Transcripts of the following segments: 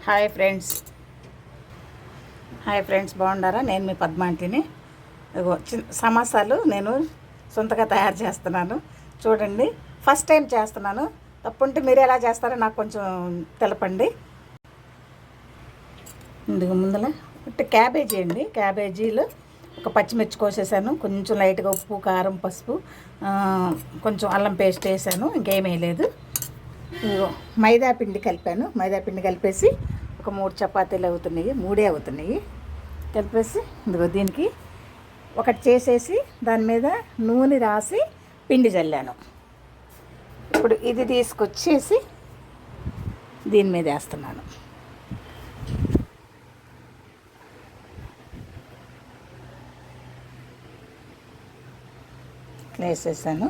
Hi friends బాగున్నారా? నేను మీ పద్మాంటిని. సమోసాలు నేను సొంతగా తయారు చేస్తున్నాను. చూడండి, ఫస్ట్ టైం చేస్తున్నాను. తప్పుంటే మీరు ఎలా చేస్తారో నాకు కొంచెం తెలపండి. ఇందుకు ముందర క్యాబేజీ అండి. క్యాబేజీలో ఒక పచ్చిమిర్చి కోసేసాను, కొంచెం లైట్గా ఉప్పు, కారం, పసుపు, కొంచెం అల్లం పేస్ట్ వేసాను. ఇంకేమీ వేయలేదు. మైదా పిండి కలిపాను. మైదా పిండి కలిపేసి ఒక 3 చపాతీలు అవుతున్నాయి, 3 అవుతున్నాయి. కలిపేసి ఇదిగో దీనికి ఒకటి చేసేసి దాని మీద నూనె రాసి పిండి చల్లాను. ఇప్పుడు ఇది తీసుకొచ్చేసి దీని మీద వేస్తున్నాను. వేసేసాను.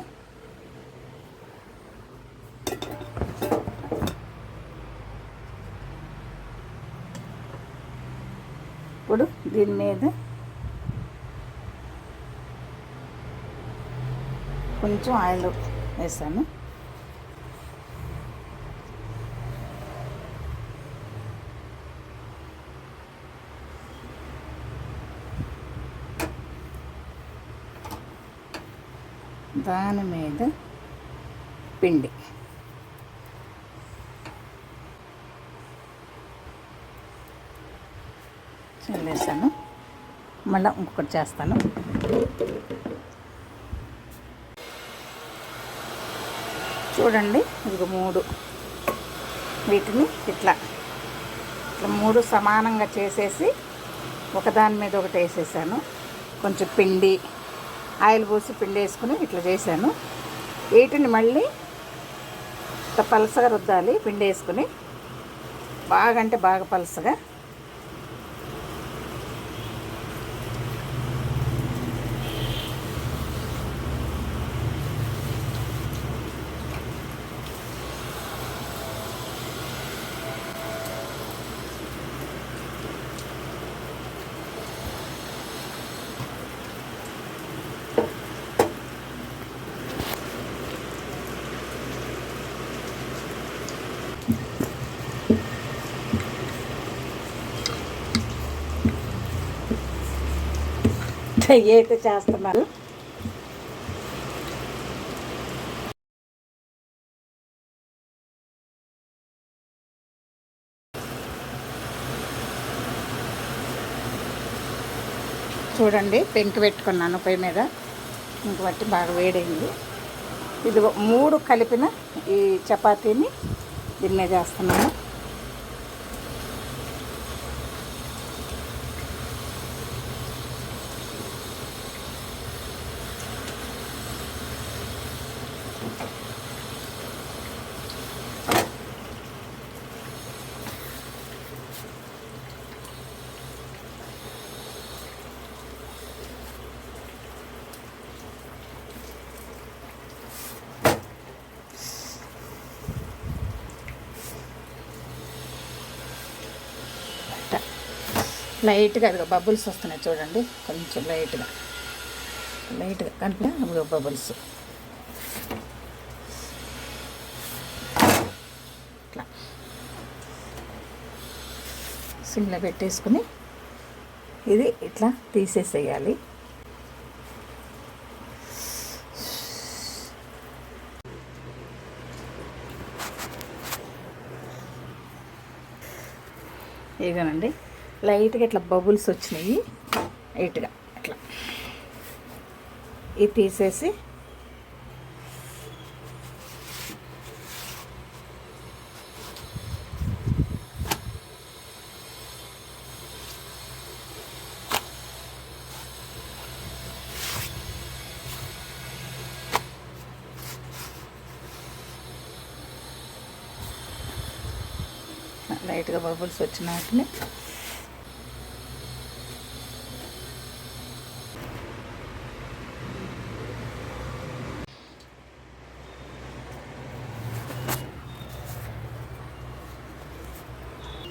ఇప్పుడు దీని మీద కొంచెం ఆయిల్ వేసాను. దాని మీద పిండి చల్లేసాను. మళ్ళీ ఇంకొకటి చేస్తాను. చూడండి, ఇది 3 వీటిని ఇట్లా 3 సమానంగా చేసేసి ఒకదాని మీద ఒకటి వేసేసాను. కొంచెం పిండి ఆయిల్ పోసి పిండి వేసుకుని ఇట్లా చేశాను. వీటిని మళ్ళీ ఇట్లా పలసగా రుద్దాలి. పిండి వేసుకుని బాగా, అంటే బాగా పలసగా. అయితే చేస్తున్నారు. చూడండి, పెంకు పెట్టుకున్నాను పొయ్యి మీద. ఇంక బట్టి బాగా వేడైంది. ఇది 3 కలిపిన ఈ చపాతీని దీని మీద వేస్తున్నాను. లైట్గా అది బబుల్స్ వస్తున్నాయి చూడండి, కొంచెం లైట్గా కనిపిన బబుల్స్. ఇట్లా సిమ్లో పెట్టేసుకుని ఇది ఇట్లా తీసేసేయాలి. ఇదేనండి, లైట్గా ఇట్లా బబుల్స్ వచ్చినాయి. లైట్గా ఇట్లా ఇది తీసేసి లైట్గా బబుల్స్ వచ్చిన వాటిని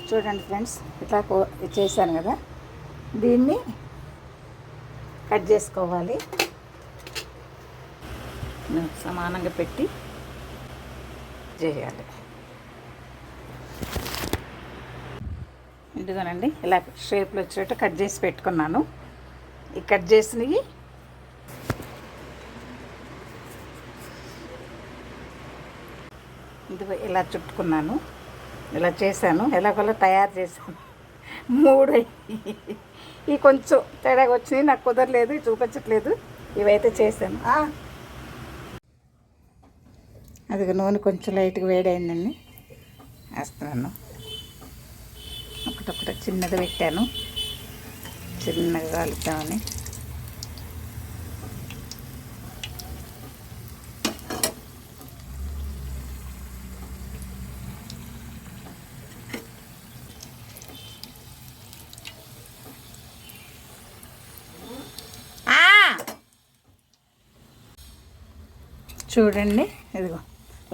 చూడండి ఫ్రెండ్స్, ఇట్లా చేశాను కదా, దీన్ని కట్ చేసుకోవాలి. సమానంగా పెట్టి చేయాలి. ఇదిగోనండి ఇలా షేప్లో వచ్చేటట్టు కట్ చేసి పెట్టుకున్నాను. ఈ కట్ చేసినవి ఇదిగో ఇలా చుట్టుకున్నాను, ఇలా చేశాను, ఎలాగోలా తయారు చేశాను. 3 ఈ కొంచెం తేడాగా వచ్చినాయి, నాకు కుదరలేదు, చూపించట్లేదు. ఇవైతే చేశాను. అదిగో నూనె కొంచెం లైట్గా వేడైందండి, వేస్తున్నాను. ఒకటొకటి చిన్నది పెట్టాను, చిన్నగా కాలుద్దామని. చూడండి, ఇదిగో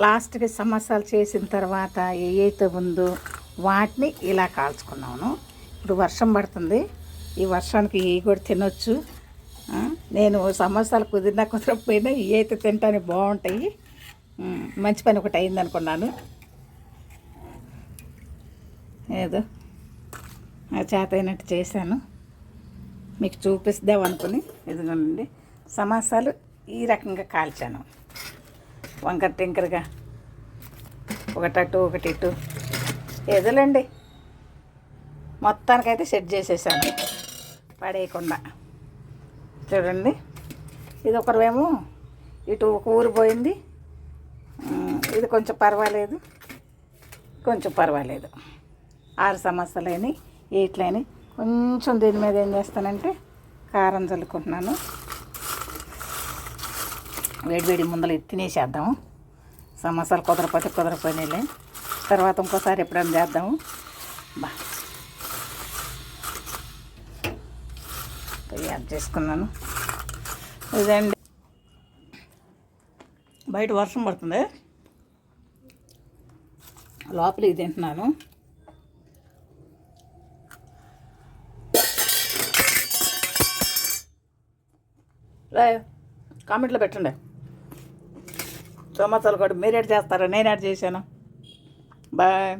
లాస్ట్కి సమోసాలు చేసిన తర్వాత ఏవైతే ఉందో వాటిని ఇలా కాల్చుకున్నాను. ఇప్పుడు వర్షం పడుతుంది, ఈ వర్షానికి ఇవి కూడా తినొచ్చు. నేను సమోసాలు కుదిరినా కుదరకపోయినా ఇవి అయితే తింటానికి బాగుంటాయి. మంచి పని ఒకటి అయింది అనుకున్నాను. ఏదో చేత అయినట్టు చేశాను, మీకు చూపిస్తాం అనుకుని. ఇదిగోనండి సమోసాలు ఈ రకంగా కాల్చాను, వంకర టింకరగా, ఒకటట్టు ఒకటి ఇటు. ఏదోలేండి, మొత్తానికైతే సెట్ చేసేసాను పడేయకుండా. చూడండి, ఇది ఒకరేమో ఇటు ఒక ఊరు పోయింది, ఇది కొంచెం పర్వాలేదు, కొంచెం పర్వాలేదు. 6 సమోసాలని ఇట్లని కొంచెం దీని మీద ఏం చేస్తానంటే కారం చల్లుకుంటున్నాను. వేడివేడి ముందలు తినేసేద్దాము. సమోసాలు కుదరపోయినాయిలే, తర్వాత ఇంకోసారి ఎప్పుడైనా చేద్దాము. తయారు చేసుకున్నాను. ఇదండి, బయట వర్షం పడుతుంది, లోపల ఇది తింటున్నాను. కామెంట్లో పెట్టండి, సమోసాలు కూడా మీరు ఎడ్ చేస్తారా, నేను యాడ్ చేశాను. బాయ్.